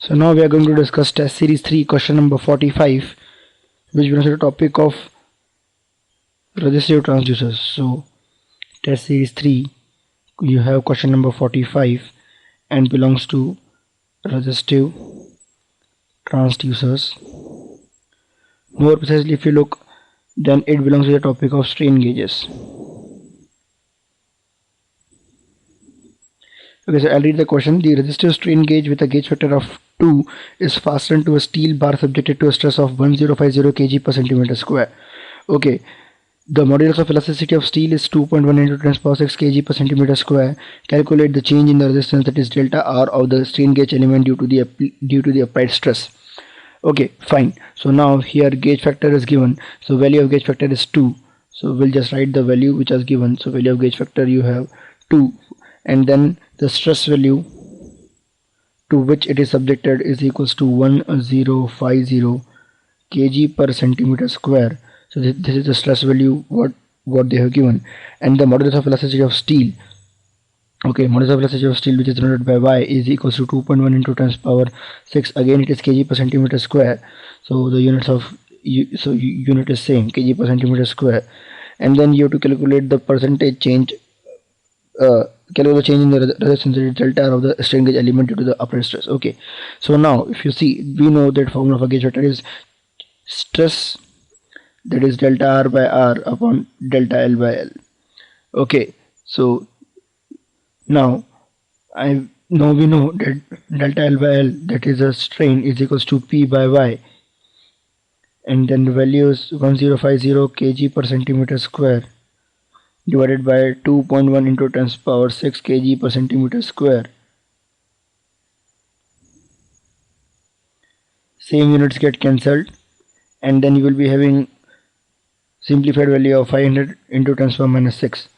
So now we are going to discuss test series 3 question number 45, which belongs to the topic of resistive transducers. So test series 3, you have question number 45 and belongs to resistive transducers. More precisely, if you look, then it belongs to the topic of strain gauges. Okay, so I'll read the question. The resistive strain gauge with a gauge factor of 2 is fastened to a steel bar subjected to a stress of 1050 kg per centimeter square. Okay, the modulus of elasticity of steel is 2.1 into 10 power 6 kg per centimeter square. Calculate the change in the resistance, that is delta R, of the strain gauge element due to the applied stress. Okay, fine. So now here gauge factor is given. So value of gauge factor is 2. So we'll just write the value which is given. So value of gauge factor you have 2, and then the stress value to which it is subjected is equals to 1050 kg per centimeter square. So this is the stress value what they have given, and the modulus of elasticity of steel. Okay, modulus of elasticity of steel, which is denoted by Y, is equals to 2.1 into 10 power 6. Again it is kg per centimeter square. So the units of unit is same, kg per centimeter square. And then you have to calculate the percentage change, calculate the change in the resistance delta of the strain gauge element due to the applied stress. Okay, so now if you see, we know that formula for gauge factor is stress, that is delta R by R upon delta L by L. Okay, so now we know that delta L by L, that is a strain, is equals to P by Y, and then the value is 1050 kg per centimeter square divided by 2.1 into 10 power 6 kg per centimeter square. Same units get cancelled, and then you will be having simplified value of 500 into 10 power minus 6.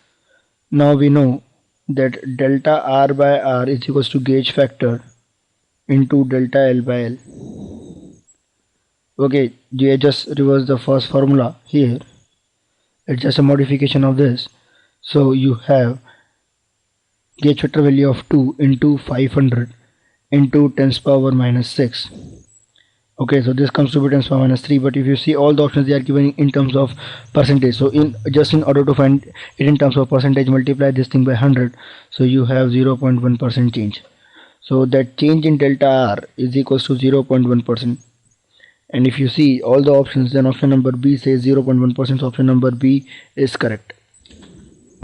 Now we know that delta R by R is equals to gauge factor into delta L by L. Okay, you just reverse the first formula here. It's just a modification of this. So you have gauge factor value of 2 into 500 into 10 power minus 6. Okay, so this comes to be 10 power minus 3, but if you see all the options, they are given in terms of percentage. So in order to find it in terms of percentage, multiply this thing by 100. So you have 0.1% change. So that change in delta R is equals to 0.1%. And if you see all the options, then option number B says 0.1%. So option number B is correct.